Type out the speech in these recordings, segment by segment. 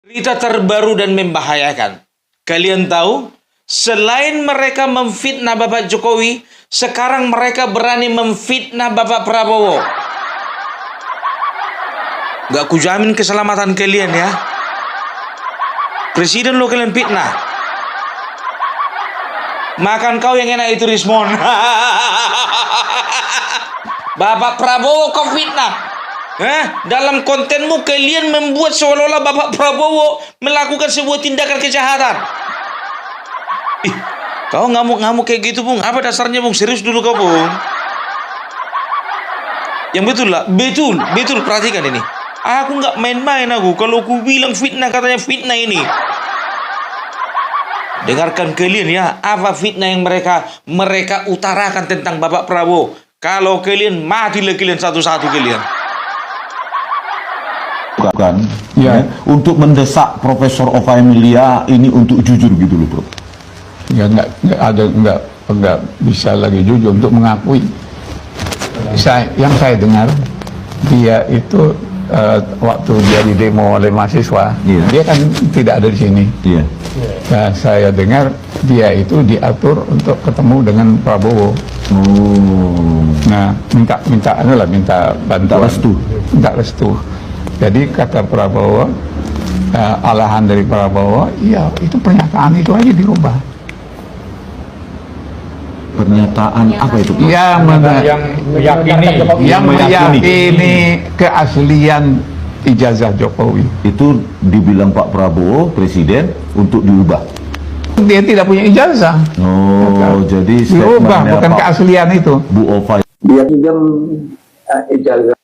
Berita terbaru dan membahayakan. Kalian tahu, selain mereka memfitnah Bapak Jokowi, sekarang mereka berani memfitnah Bapak Prabowo. Gak kujamin keselamatan kalian ya. Presiden lo kalian fitnah. Makan kau yang enak itu Rismon. Bapak Prabowo kau fitnah. Dalam kontenmu kalian membuat seolah-olah Bapak Prabowo melakukan sebuah tindakan kejahatan. Kau ngamuk-ngamuk kayak gitu, Bung. Apa dasarnya, Bung? Serius dulu kau, Bung. Yang betul lah, betul. Perhatikan ini. Aku nggak main-main aku. Kalau aku bilang fitnah, katanya fitnah ini. Dengarkan kalian ya, apa fitnah yang mereka utarakan tentang Bapak Prabowo. Kalau kalian matilah kalian satu-satu kalian. Bukan ya, untuk mendesak Profesor Ova Emilia ini untuk jujur gitu loh, bro. Ya nggak bisa lagi jujur untuk mengakui. Yang saya dengar dia itu waktu dia di demo oleh mahasiswa, dia kan tidak ada di sini. Nah, saya dengar dia itu diatur untuk ketemu dengan Prabowo. Nah, minta bantuan, minta restu. Jadi kata Prabowo, alahan dari Prabowo, ya itu pernyataan itu aja dirubah. Pernyataan apa itu? Ya, yang meyakini keaslian ijazah Jokowi. Itu dibilang Pak Prabowo, Presiden, untuk diubah. Dia tidak punya ijazah. Jadi diubah, bukan keaslian itu. Bu Ova. Dia pinjam ijazah.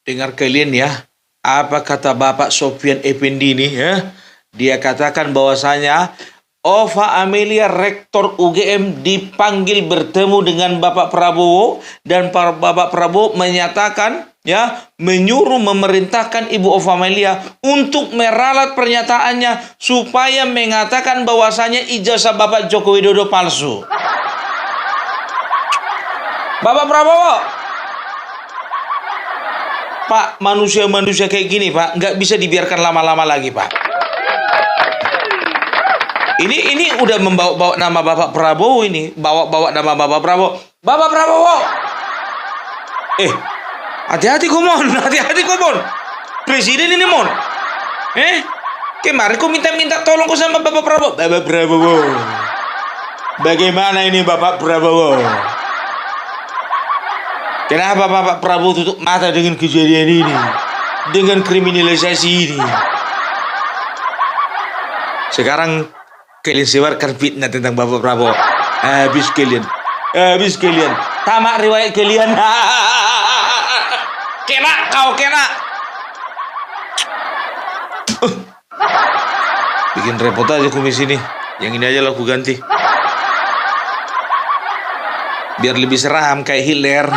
Dengar kalian ya, apa kata Bapak Sofyan Effendi ini ya? Dia katakan bahwasanya Ova Amelia Rektor UGM dipanggil bertemu dengan Bapak Prabowo dan Bapak Prabowo menyatakan ya, menyuruh memerintahkan Ibu Ova Amelia untuk meralat pernyataannya supaya mengatakan bahwasanya ijazah Bapak Joko Widodo palsu. Bapak Prabowo, Pak, manusia-manusia kayak gini, Pak, nggak bisa dibiarkan lama-lama lagi, Pak. Ini udah membawa nama Bapak Prabowo ini, bawa nama Bapak Prabowo. Bapak Prabowo, hati-hati kau mon, Presiden ini mon. Kemarin kau minta tolong kau sama Bapak Prabowo. Bapak Prabowo, bagaimana ini Bapak Prabowo? Kenapa Bapak Prabowo tutup mata dengan kejadian ini? Dengan kriminalisasi ini? Sekarang kalian sebarkan fitnah tentang Bapak Prabowo. Habis kalian. Tamak riwayat kalian. Kena. Bikin repot aja kumis ini. Yang ini aja lah aku ganti. Biar lebih seram kayak Hitler.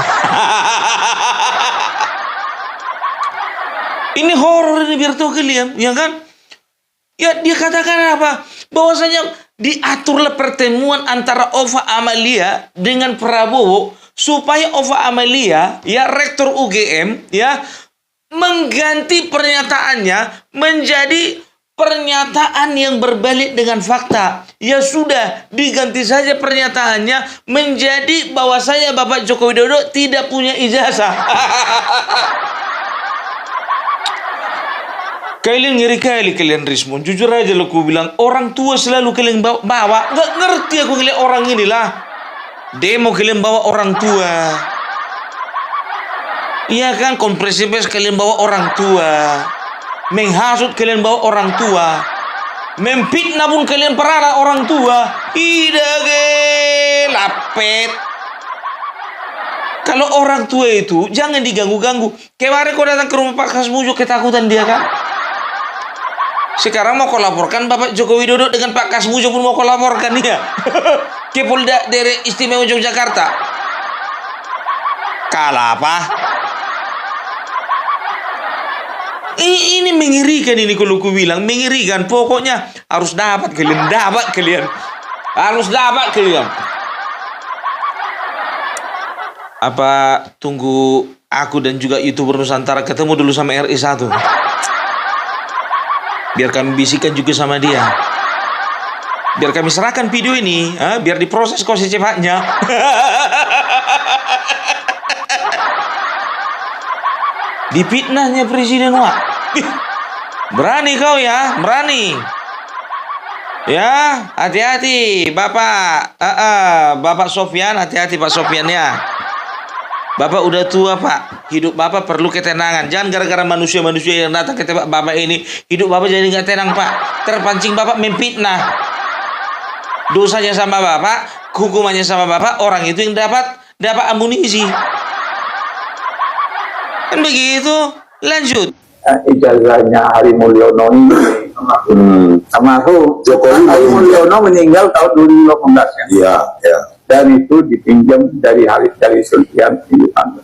Ini horor ini, biar tahu kalian, ya kan? Ya, dia katakan apa? Bahwasanya diaturlah pertemuan antara Ova Amelia dengan Prabowo supaya Ova Amelia, ya Rektor UGM, ya mengganti pernyataannya menjadi pernyataan yang berbalik dengan fakta. Ya sudah, diganti saja pernyataannya menjadi bahwasanya Bapak Joko Widodo tidak punya ijazah. Kalian ngeri kali kalian Rismon. Jujur aja lo ku bilang, orang tua selalu kalian bawa. Nggak ngerti aku ngeliat orang inilah. Demo kalian bawa orang tua. Iya kan, konferensi pers kalian bawa orang tua. Menghasut kalian bawa orang tua. Memfitnah pun kalian peralat orang tua. Lapet. Kalau orang tua itu jangan diganggu-ganggu. Kemarin kau datang ke rumah Pak Kasmujo, ketakutan dia kan. Sekarang mau kau laporkan Bapak Joko Widodo dengan Pak Kasmujo pun mau kau laporkan ya. Ke Polda Daerah Istimewa Yogyakarta. Kalah apa? Ini mengerikan ini, kalau ku bilang mengerikan. Pokoknya harus dapat kalian. Harus dapat kalian. Apa tunggu aku dan juga YouTuber Nusantara ketemu dulu sama RI 1? Biar kami bisikan juga sama dia. Biar kami serahkan video ini, biar diproses kok secepatnya. Dipitnahnya Presiden Wak. Berani kau ya, berani. Ya, hati-hati Bapak. Bapak Sofyan, hati-hati Pak Sofyan ya. Bapak udah tua Pak. Hidup Bapak perlu ketenangan. Jangan gara-gara manusia-manusia yang datang ke tempat Bapak ini, hidup Bapak jadi nggak tenang Pak. Terpancing Bapak memfitnah. Dosanya sama Bapak, hukumannya sama Bapak, orang itu yang dapat amunisi. Kan begitu. Lanjut. Ijazahnya Hari Mulyono ini sama aku. Jokowi Hari Mulyono meninggal tahun 2018 ya. Iya, ya. Dan itu dipinjam dari Sultan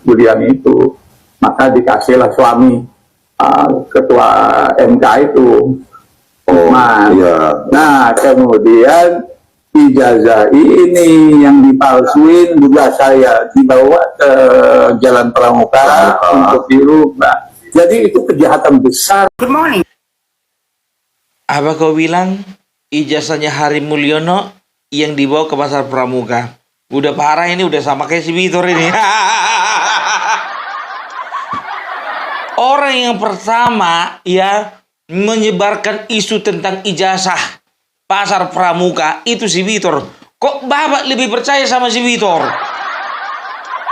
Julian itu, maka dikasihlah suami ketua MK itu. Nah kemudian ijazah ini yang dipalsuin juga saya dibawa ke Jalan Pramuka untuk dirubah. Jadi itu kejahatan besar. Apa kau bilang ijazahnya Hari Mulyono yang dibawa ke Pasar Pramuka? Udah parah ini, udah sama kayak si Vitor ini. Orang yang pertama ya menyebarkan isu tentang ijazah Pasar Pramuka itu si Vitor. Kok Bapak lebih percaya sama si Vitor?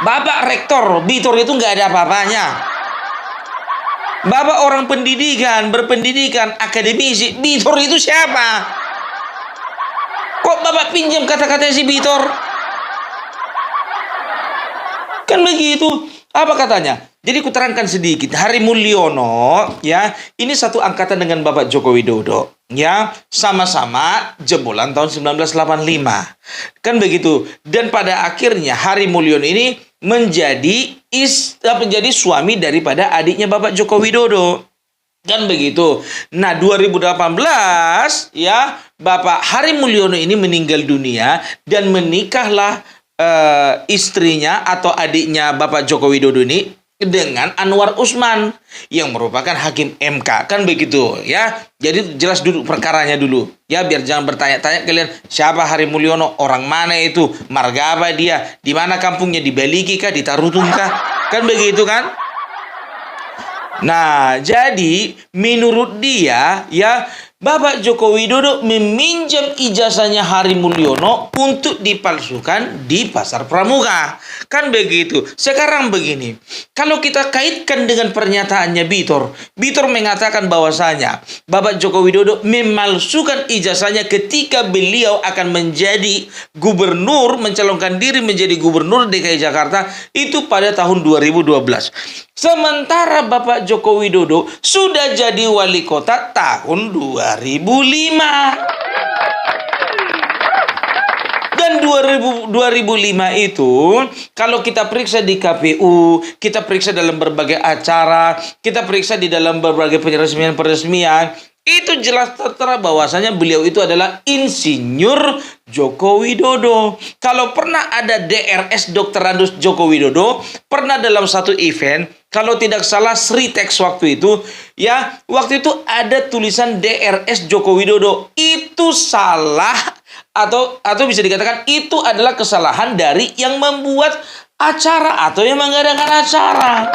Bapak rektor, Vitor itu nggak ada apa-apanya. Bapak orang pendidikan, berpendidikan, akademisi, Vitor itu siapa? Kok Bapak pinjam kata-kata si Vitor? Kan begitu. Apa katanya? Jadi kuterangkan sedikit. Hari Mulyono ya, ini satu angkatan dengan Bapak Joko Widodo. Ya, sama-sama jebolan tahun 1985. Kan begitu. Dan pada akhirnya Hari Mulyono ini menjadi suami daripada adiknya Bapak Joko Widodo. Kan begitu. Nah, 2018 ya, Bapak Hari Mulyono ini meninggal dunia dan menikahlah istrinya atau adiknya Bapak Joko Widodo ini dengan Anwar Usman yang merupakan hakim MK. Kan begitu ya. Jadi jelas dulu perkaranya dulu ya, biar jangan bertanya-tanya kalian siapa Hari Mulyono, orang mana itu, marga apa dia, di mana kampungnya, di Baliki kah, di Tarutung kah? Kan begitu kan? Nah, jadi menurut dia ya, Bapak Joko Widodo meminjam ijazahnya Hari Mulyono untuk dipalsukan di Pasar Pramuka. Kan begitu. Sekarang begini, kalau kita kaitkan dengan pernyataannya Vitor mengatakan bahwasanya Bapak Joko Widodo memalsukan ijazahnya ketika beliau akan menjadi gubernur, mencalonkan diri menjadi gubernur DKI Jakarta itu pada tahun 2012. Sementara Bapak Joko Widodo sudah jadi wali kota tahun 2005. Dan 2005 itu kalau kita periksa di KPU, kita periksa dalam berbagai acara, kita periksa di dalam berbagai peresmian, itu jelas tertera bahwasanya beliau itu adalah Insinyur Joko Widodo. Kalau pernah ada DRS Dr. Randus Joko Widodo, pernah dalam satu event, kalau tidak salah Sritex waktu itu, ya, waktu itu ada tulisan DRS Joko Widodo. Itu salah atau bisa dikatakan itu adalah kesalahan dari yang membuat acara atau yang mengadakan acara.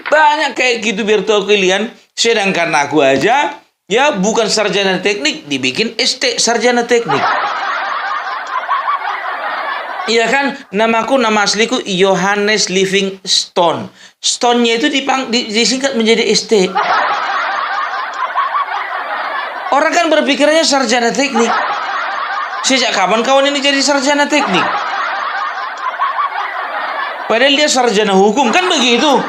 Banyak kayak gitu biar tahu kalian. Sedangkan aku aja ya bukan sarjana teknik, dibikin ST sarjana teknik. Iya kan, nama asliku Yohanes Livingstone. Stone-nya itu disingkat menjadi ST. Orang kan berpikirannya sarjana teknik. Sejak kapan kawan ini jadi sarjana teknik? Padahal dia sarjana hukum, kan begitu?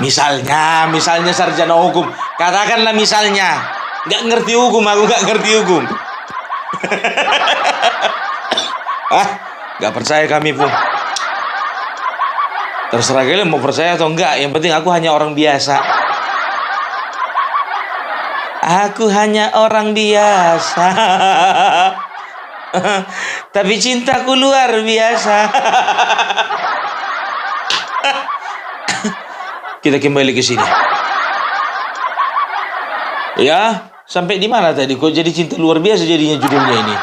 Misalnya sarjana hukum, katakanlah misalnya nggak ngerti hukum, aku nggak ngerti hukum. Nggak percaya kami pun. Terserah kalian mau percaya atau enggak, yang penting aku hanya orang biasa. Aku hanya orang biasa. Tapi cintaku luar biasa. Kita kembali ke sini. Ya, sampai di mana tadi? Kok jadi cinta luar biasa jadinya judulnya ini?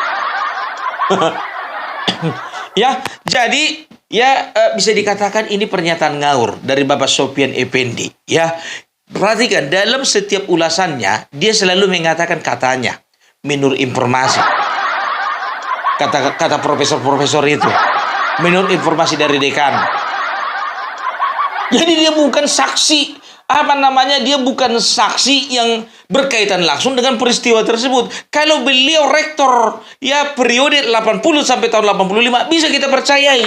Ya, jadi ya bisa dikatakan ini pernyataan ngawur dari Bapak Sofyan Effendi. Ya, perhatikan dalam setiap ulasannya dia selalu mengatakan katanya, menurut informasi. Kata profesor-profesor itu, menurut informasi dari dekan. Jadi dia bukan saksi, dia bukan saksi yang berkaitan langsung dengan peristiwa tersebut. Kalau beliau rektor ya periode 80 sampai tahun 85 bisa kita percayai.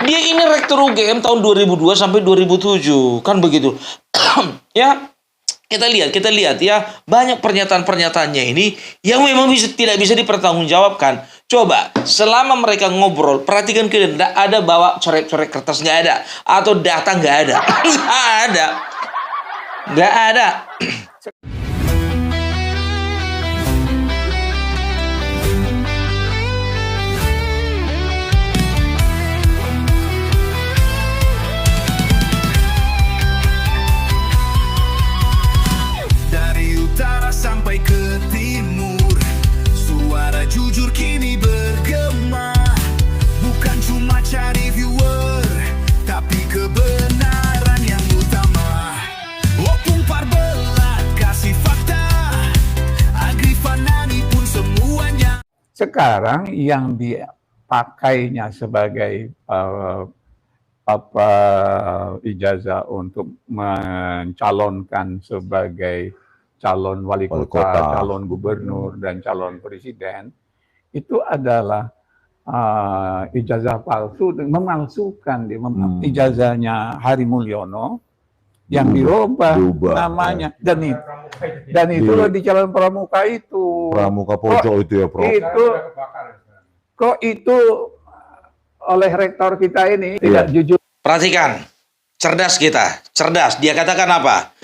Dia ini rektor UGM tahun 2002 sampai 2007, kan begitu. Ya, kita lihat ya, banyak pernyataan-pernyataannya ini yang memang tidak bisa dipertanggungjawabkan. Coba, selama mereka ngobrol, perhatikan kalian, tidak ada bawa coret-coret kertas, nggak ada. Atau data, nggak ada. Nggak ada. Dari utara sampai ke timur, suara jujur kini bergema. Bukan cuma cari viewer, tapi kebenaran yang utama. Opung Parbelat kasih fakta, Agrifanani pun semuanya. Sekarang yang dipakainya sebagai ijazah untuk mencalonkan sebagai calon wali kota, calon gubernur, dan calon presiden, itu adalah ijazah palsu, memalsukan ijazahnya Hari Mulyono yang dirubah namanya. Dan itu di calon pramuka itu. Pramuka pojok itu ya, Prof. Itu oleh rektor kita ini tidak jujur. Perhatikan, cerdas kita, cerdas. Dia katakan apa?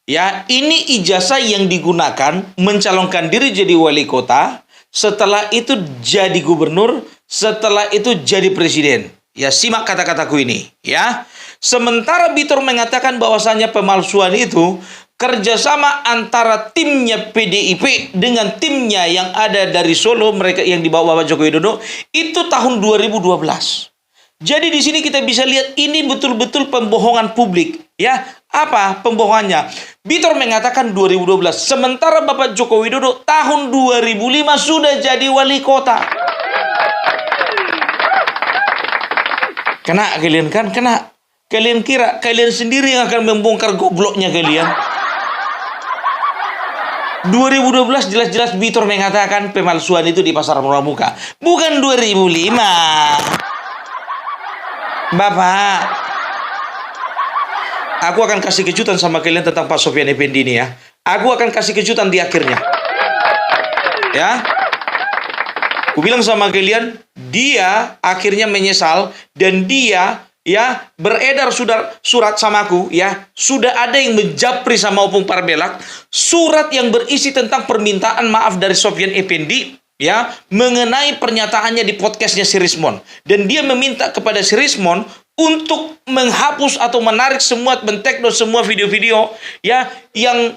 Ya, ini ijazah yang digunakan mencalonkan diri jadi wali kota, setelah itu jadi gubernur, setelah itu jadi presiden. Ya, simak kata-kataku ini, ya. Sementara Bitor mengatakan bahwasannya pemalsuan itu kerjasama antara timnya PDIP dengan timnya yang ada dari Solo, mereka yang dibawa Bapak Joko Widodo, itu tahun 2012. Jadi di sini kita bisa lihat ini betul-betul pembohongan publik, ya. Apa pembohongannya? Bitor mengatakan 2012, sementara Bapak Joko Widodo tahun 2005 sudah jadi wali kota. Kena kalian kan? Kena. Kalian kira kalian sendiri yang akan membongkar gobloknya kalian? 2012 jelas-jelas Bitor mengatakan pemalsuan itu di Pasar Pramuka. Bukan 2005. Bapak, aku akan kasih kejutan sama kalian tentang Pak Sofyan Effendi ini ya. Aku akan kasih kejutan di akhirnya. Ya. Aku bilang sama kalian, dia akhirnya menyesal dan dia ya beredar surat samaku ya. Sudah ada yang menjapri sama Opung Parbelat, surat yang berisi tentang permintaan maaf dari Sofyan Effendi ya, mengenai pernyataannya di podcastnya si Rismon. Dan dia meminta kepada si Rismon untuk menghapus atau menarik semua, men-take semua video-video ya yang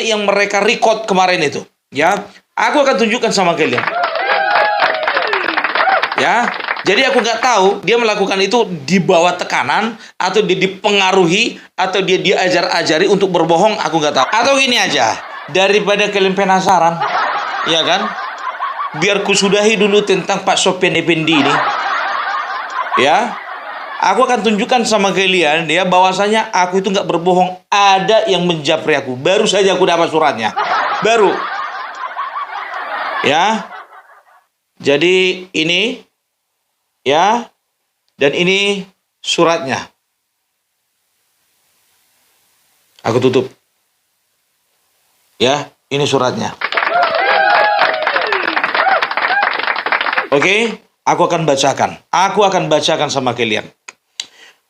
yang mereka record kemarin itu. Ya, aku akan tunjukkan sama kalian. Ya, jadi aku nggak tahu dia melakukan itu di bawah tekanan atau dia dipengaruhi atau dia diajar-ajari untuk berbohong, aku nggak tahu. Atau gini aja, daripada kalian penasaran, ya kan? Biar ku sudahi dulu tentang Pak Sofyan Effendi ini. Ya, aku akan tunjukkan sama kalian ya bahwasanya aku itu nggak berbohong. Ada yang menjapri aku. Baru saja aku dapat suratnya. Baru. Ya. Jadi ini ya, dan ini suratnya. Aku tutup. Ya, ini suratnya. Oke, aku akan bacakan. Aku akan bacakan sama kalian.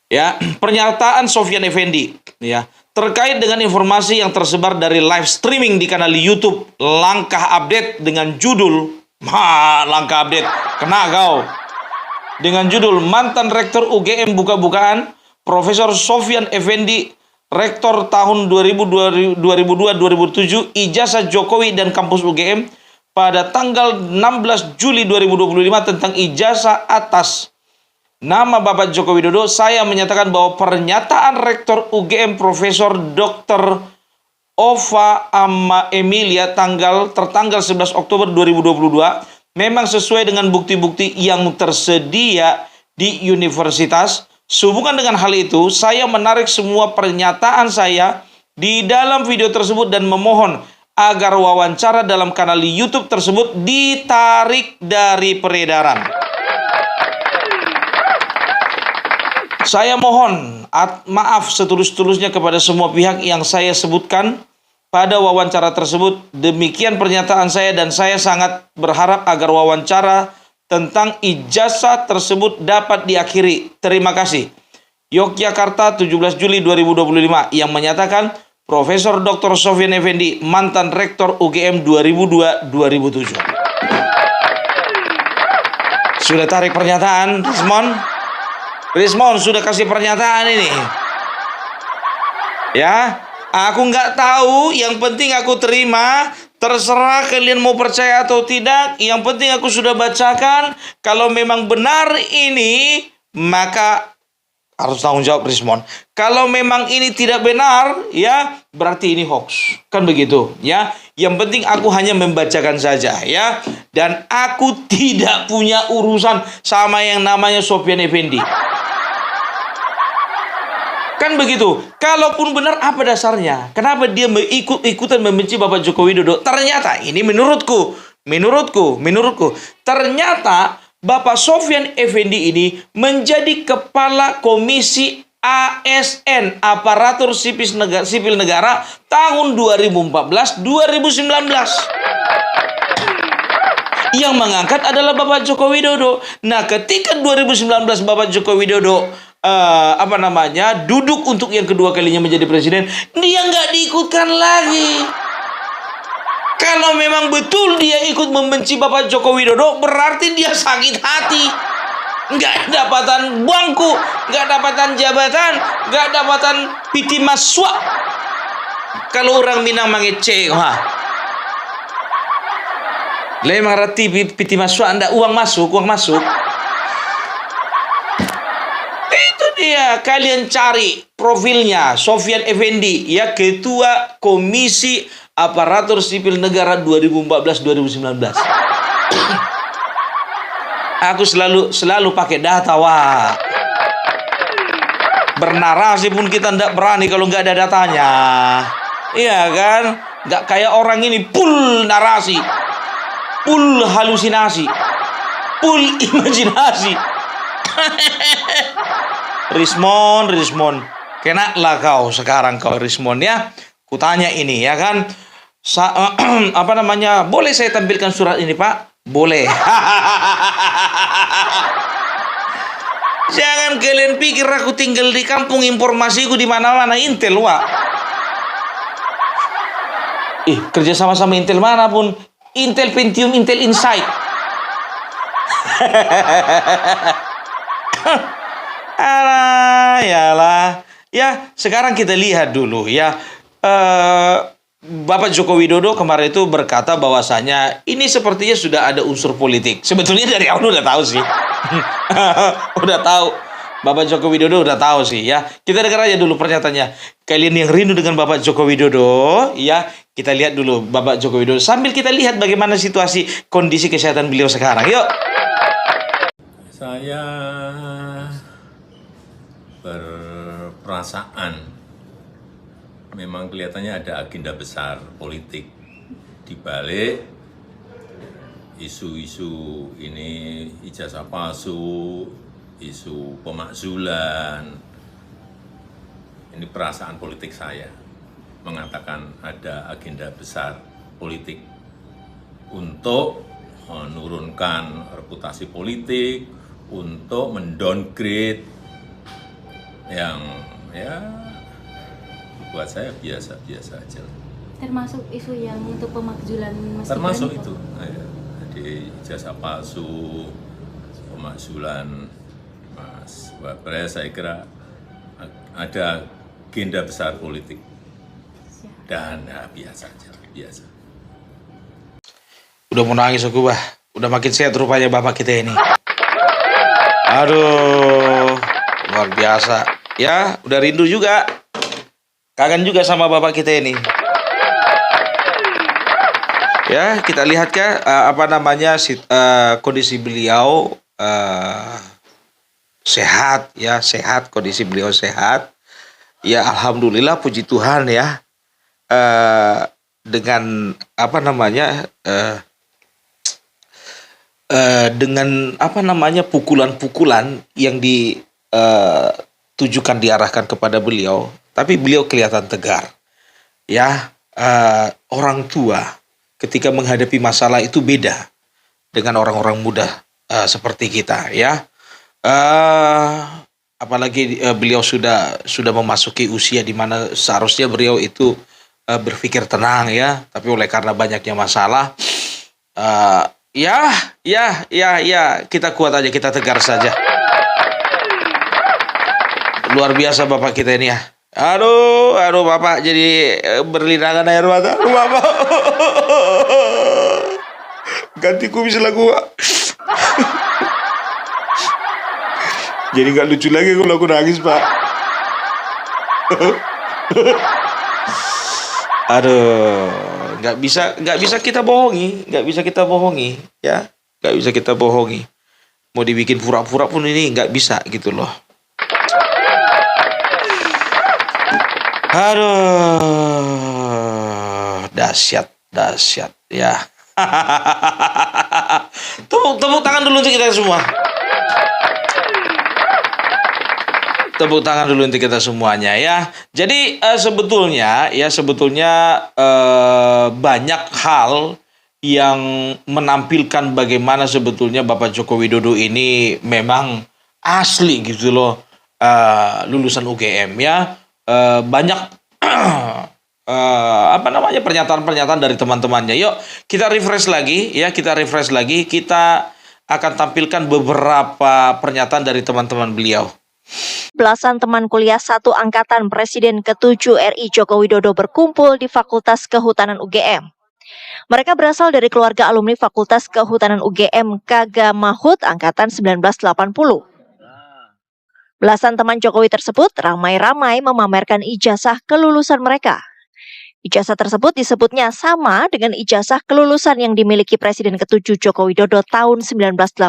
Ya, pernyataan Sofyan Effendi. Ya, terkait dengan informasi yang tersebar dari live streaming di kanal YouTube Langkah Update dengan judul Langkah Update, kena kau. Dengan judul mantan rektor UGM buka-bukaan, Profesor Sofyan Effendi, rektor tahun 2002-2007, ijazah Jokowi dan kampus UGM pada tanggal 16 Juli 2025 tentang ijazah atas nama Bapak Joko Widodo. Saya menyatakan bahwa pernyataan rektor UGM Profesor Dr. Ova Emilia tertanggal 11 Oktober 2022 memang sesuai dengan bukti-bukti yang tersedia di universitas. Sehubungan dengan hal itu, saya menarik semua pernyataan saya di dalam video tersebut dan memohon agar wawancara dalam kanal YouTube tersebut ditarik dari peredaran. Saya mohon maaf setulus-tulusnya kepada semua pihak yang saya sebutkan pada wawancara tersebut. Demikian pernyataan saya dan saya sangat berharap agar wawancara tentang ijazah tersebut dapat diakhiri. Terima kasih. Yogyakarta 17 Juli 2025 yang menyatakan Profesor Dr. Sofyan Effendi, mantan rektor UGM 2002-2007. Sudah tarik pernyataan, Rismon sudah kasih pernyataan ini. Ya, aku nggak tahu. Yang penting aku terima. Terserah kalian mau percaya atau tidak. Yang penting aku sudah bacakan. Kalau memang benar ini, maka harus tanggung jawab Rismon. Kalau memang ini tidak benar, ya berarti ini hoax. Kan begitu, ya. Yang penting aku hanya membacakan saja, ya. Dan aku tidak punya urusan sama yang namanya Sofyan Effendi. Kan begitu. Kalaupun benar, apa dasarnya? Kenapa dia ikutan membenci Bapak Joko Widodo? Ternyata ini menurutku, ternyata Bapak Sofyan Effendi ini menjadi kepala Komisi ASN, Aparatur Sipil Negara tahun 2014-2019. Yang mengangkat adalah Bapak Joko Widodo. Nah, ketika 2019 Bapak Joko Widodo duduk untuk yang kedua kalinya menjadi presiden, dia nggak diikutkan lagi. Kalau memang betul dia ikut membenci Bapak Joko Widodo, berarti dia sakit hati. Nggak dapatan bangku, nggak dapatan jabatan, nggak dapatan piti maswa. Kalau orang Minang mangece, lemang rati piti maswa, anda uang masuk. Ya, kalian cari profilnya Sofyan Effendi, ya, Ketua Komisi Aparatur Sipil Negara 2014-2019. Aku selalu pakai data, wah. Bernarasi pun kita tidak berani kalau nggak ada datanya. Iya kan? Nggak kayak orang ini full narasi, full halusinasi, full imajinasi. Rismon, kena lah kau sekarang kau Rismon, ya. Kutanya ini, ya kan, boleh saya tampilkan surat ini, Pak? Boleh. Jangan kalian pikir aku tinggal di kampung, informasiku di mana-mana. Intel, Wak. Kerja sama Intel mana pun. Intel Pentium, Intel Insight. Ya, sekarang kita lihat dulu, ya. Bapak Joko Widodo kemarin itu berkata bahwasanya ini sepertinya sudah ada unsur politik. Sebetulnya dari awal udah tahu sih. Udah tahu. Bapak Joko Widodo udah tahu sih, ya. Kita dengar aja dulu pernyataannya. Kalian yang rindu dengan Bapak Joko Widodo, ya, kita lihat dulu Bapak Joko Widodo sambil kita lihat bagaimana situasi kondisi kesehatan beliau sekarang. Yuk. Saya berperasaan memang kelihatannya ada agenda besar politik di balik isu-isu ini, ijazah palsu, isu pemakzulan. Ini perasaan politik saya mengatakan ada agenda besar politik untuk menurunkan reputasi politik, untuk mendowngrade yang, ya, buat saya biasa-biasa aja. Termasuk isu yang untuk pemakzulan Mas Termasuk Gibran, itu, jadi ijazah palsu, pemakzulan Mas Wapres, saya kira ada agenda besar politik dan biasa aja, biasa. Udah mau nangis aku, bah. Udah makin sehat rupanya bapak kita ini. Aduh, luar biasa. Ya, udah rindu juga. Kangen juga sama bapak kita ini. Ya, kita lihat kan kondisi beliau sehat ya, sehat, kondisi beliau sehat. Ya, alhamdulillah, puji Tuhan ya. Dengan pukulan-pukulan yang ditujukan diarahkan kepada beliau, tapi beliau kelihatan tegar. Ya, orang tua ketika menghadapi masalah itu beda dengan orang-orang muda seperti kita, ya. Apalagi beliau sudah memasuki usia di mana seharusnya beliau itu berpikir tenang, ya. Tapi oleh karena banyaknya masalah, kita kuat aja, kita tegar saja. Luar biasa bapak kita ini ya. Aduh bapak jadi berlinangan air mata. Bapak. Ganti kumis lah gua. Jadi nggak lucu lagi kalau aku nangis, Pak. Aduh, nggak bisa kita bohongi, ya, nggak bisa kita bohongi. Mau dibikin pura-pura pun ini nggak bisa gitu loh. Aduh, dahsyat ya. Tepuk tangan dulu untuk kita semua. Tepuk tangan dulu untuk kita semuanya ya. Jadi sebetulnya banyak hal yang menampilkan bagaimana sebetulnya Bapak Joko Widodo ini memang asli gitu loh, lulusan UGM ya. Banyak pernyataan-pernyataan dari teman-temannya. Yuk kita refresh lagi ya, kita akan tampilkan beberapa pernyataan dari teman-teman beliau. Belasan teman kuliah satu angkatan Presiden ke-7 RI Joko Widodo berkumpul di Fakultas Kehutanan UGM. Mereka berasal dari keluarga alumni Fakultas Kehutanan UGM Kagamahut angkatan 1980. Belasan teman Jokowi tersebut ramai-ramai memamerkan ijazah kelulusan mereka. Ijazah tersebut disebutnya sama dengan ijazah kelulusan yang dimiliki Presiden ke-7 Joko Widodo tahun 1985.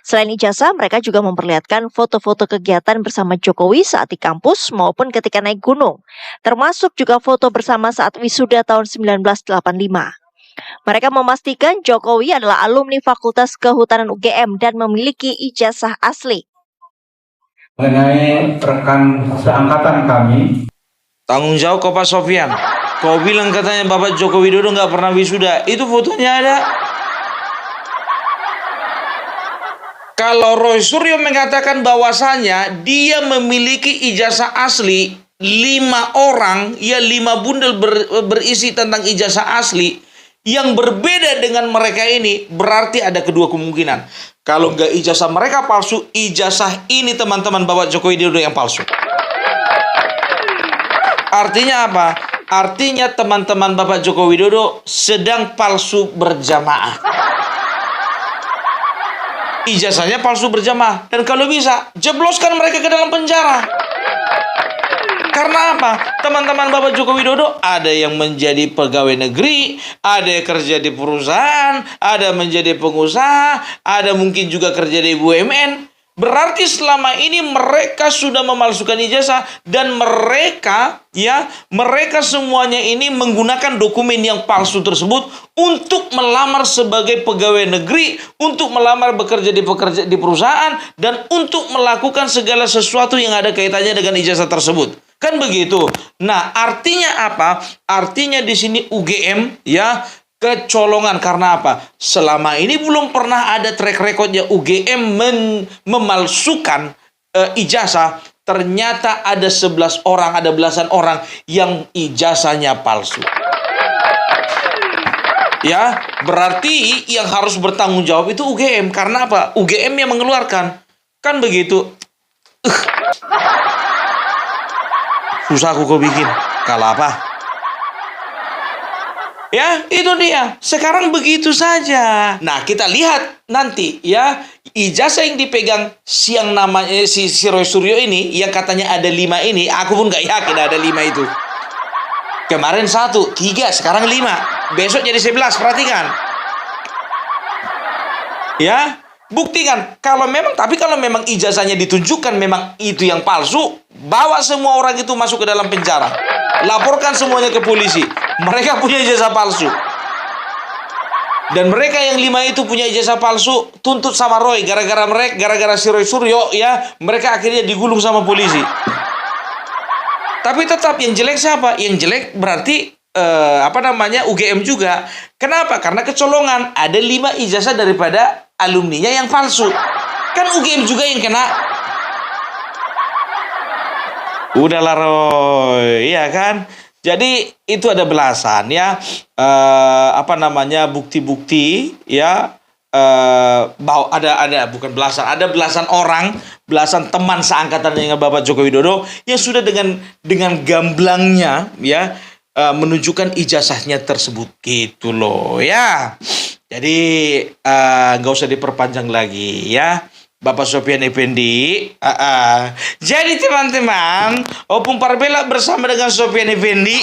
Selain ijazah, mereka juga memperlihatkan foto-foto kegiatan bersama Jokowi saat di kampus maupun ketika naik gunung, termasuk juga foto bersama saat wisuda tahun 1985. Mereka memastikan Jokowi adalah alumni Fakultas Kehutanan UGM dan memiliki ijazah asli. Mengenai rekan seangkatan kami, tanggung jawab kok Pak Sofyan. Kau bilang katanya Bapak Joko Widodo nggak pernah wisuda. Itu fotonya ada. Kalau Roy Suryo mengatakan bahwasanya dia memiliki ijazah asli 5 orang, ya 5 bundel berisi tentang ijazah asli yang berbeda dengan mereka ini, berarti ada kedua kemungkinan. Kalau nggak ijazah mereka palsu, ijazah ini teman-teman Bapak Joko Widodo yang palsu. Artinya apa? Artinya teman-teman Bapak Joko Widodo sedang palsu berjamaah. Ijazahnya palsu berjamaah. Dan kalau bisa, jebloskan mereka ke dalam penjara. Karena apa? Teman-teman Bapak Joko Widodo ada yang menjadi pegawai negeri, ada yang kerja di perusahaan, ada menjadi pengusaha, ada mungkin juga kerja di BUMN. Berarti selama ini mereka sudah memalsukan ijazah dan mereka semuanya ini menggunakan dokumen yang palsu tersebut untuk melamar sebagai pegawai negeri, untuk melamar bekerja di perusahaan dan untuk melakukan segala sesuatu yang ada kaitannya dengan ijazah tersebut. Kan begitu. Nah, artinya apa? Artinya di sini UGM ya kecolongan. Karena apa? Selama ini belum pernah ada track recordnya UGM memalsukan ijazah. ternyata ada 11 orang, ada belasan orang yang ijazahnya palsu. Ya, berarti yang harus bertanggung jawab itu UGM. Karena apa? UGM yang mengeluarkan. Kan begitu. Susah aku kau bikin. Kalau apa? Ya, itu dia. Sekarang begitu saja. Nah, kita lihat nanti ya, ijazah yang dipegang si Roy Suryo ini, yang katanya ada 5 ini, aku pun gak yakin ada 5 itu. Kemarin 1, 3, sekarang 5. Besok jadi 11, perhatikan. Ya, buktikan. Kalau memang ijazahnya ditunjukkan memang itu yang palsu, bawa semua orang itu masuk ke dalam penjara. Laporkan semuanya ke polisi. Mereka punya ijazah palsu. Dan mereka yang 5 itu punya ijazah palsu, tuntut sama Roy. Gara-gara si Roy Suryo, ya, mereka akhirnya digulung sama polisi. Tapi tetap yang jelek siapa? Yang jelek berarti UGM juga. Kenapa? Karena kecolongan. Ada 5 ijazah daripada alumninya yang palsu. Kan UGM juga yang kena. Udahlah Roy, iya kan? Jadi itu ada belasan ya, bukti-bukti ya, bahwa bukan belasan, ada belasan orang, belasan teman seangkatan dengan Bapak Joko Widodo yang sudah dengan gamblangnya ya menunjukkan ijazahnya tersebut gitu loh ya. Jadi nggak usah diperpanjang lagi ya, Bapak Sopyan Effendi. Jadi teman-teman, Opung Parbela bersama dengan Sopyan Effendi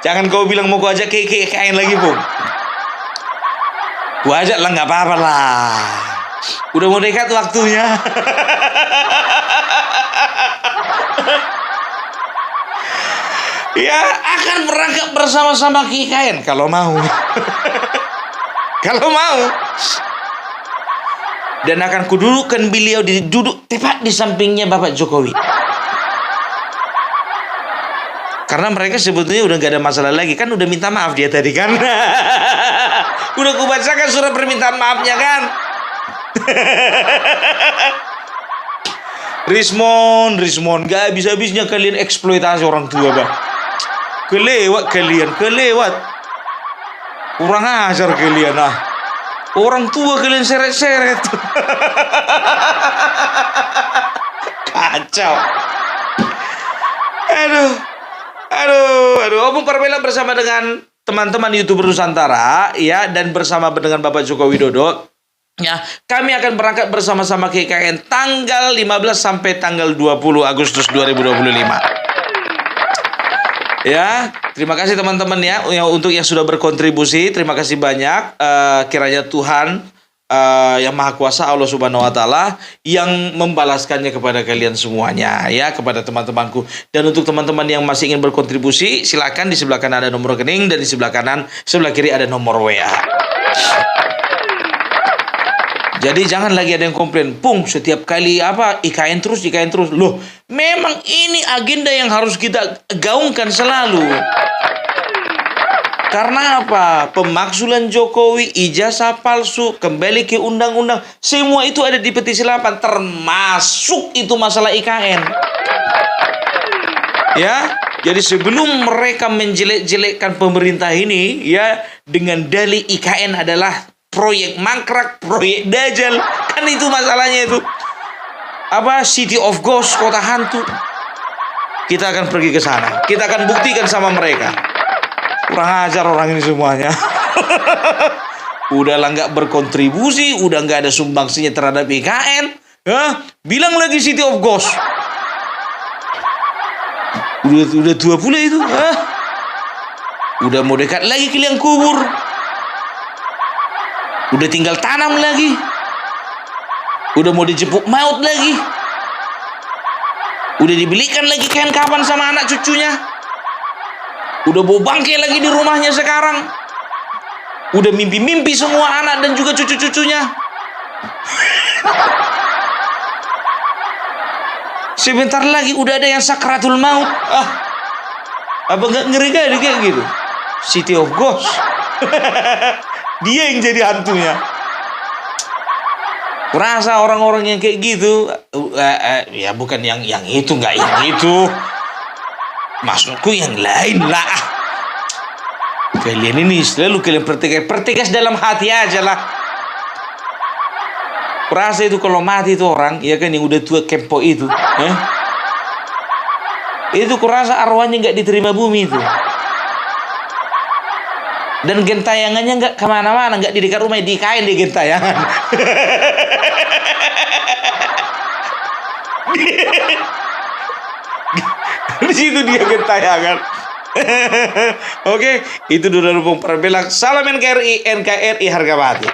jangan kau bilang mau kau ajak kain lagi, Pung. Gua ajak lah, nggak apa-apa lah. Udah mau dekat waktunya. Ya, akan berangkat bersama-sama KKN kalau mau. Kalau mau. Dan akan kududukkan beliau duduk tepat di sampingnya Bapak Jokowi. Karena mereka sebetulnya udah gak ada masalah lagi. Kan udah minta maaf dia tadi kan. Udah kubacakan surat permintaan maafnya kan. Rismon, gak habis-habisnya kalian eksploitasi orang tua, Bang. Kelewat. Kurang ajar kalian ah. Orang tua kalian seret-seret. Kacau. Aduh. Opung Parbela bersama dengan teman-teman YouTuber Nusantara ya, dan bersama dengan Bapak Joko Widodo. Ya, kami akan berangkat bersama-sama ke IKN tanggal 15 sampai tanggal 20 Agustus 2025. Ya, terima kasih teman-teman ya untuk yang sudah berkontribusi. Terima kasih banyak. Kiranya Tuhan yang Maha Kuasa, Allah Subhanahu Wa Taala, yang membalaskannya kepada kalian semuanya ya, kepada teman-temanku. Dan untuk teman-teman yang masih ingin berkontribusi, silakan. Di sebelah kanan ada nomor rekening dan di sebelah kiri ada nomor WA. Jadi jangan lagi ada yang komplain, Pung, setiap kali IKN terus. Loh, memang ini agenda yang harus kita gaungkan selalu. Karena apa? Pemakzulan Jokowi, ijazah palsu, kembali ke undang-undang, semua itu ada di petisi 8, termasuk itu masalah IKN. Ya, jadi sebelum mereka menjelek-jelekkan pemerintah ini ya dengan dalih IKN adalah proyek mangkrak, proyek dajal, kan itu masalahnya itu. City of Ghost, kota hantu. Kita akan pergi ke sana. Kita akan buktikan sama mereka. Kurang ajar orang ini semuanya. Udahlah nggak berkontribusi, udah nggak ada sumbangsinya terhadap IKN. Bilang lagi City of Ghost. Udah tua pula itu. Udah mau dekat lagi ke liang kubur. Udah tinggal tanam lagi. Udah mau dijemput maut lagi. Udah dibelikan lagi kain kapan sama anak cucunya. Udah bawa bangkai lagi di rumahnya sekarang. Udah mimpi-mimpi semua anak dan juga cucu-cucunya. Sebentar lagi udah ada yang sakratul maut. Apa nggak ngeri kayak gitu? City of Ghost. Dia yang jadi hantunya. Kurasa orang-orang yang kayak gitu, ya bukan yang itu, nggak yang itu. Maksudku yang lain lah. Kalian ini selalu kalian pertegas dalam hati aja lah. Kurasa itu kalau mati itu orang, ya kan yang udah tua kempo itu, itu kurasa arwahnya nggak diterima bumi itu. Dan gentayangannya nggak kemana-mana, nggak di dekat rumah, di kain di gentayangan. Di situ dia gentayangan. Oke, itu dulu Bung Perbelang. Salam NKRI, NKRI harga mati.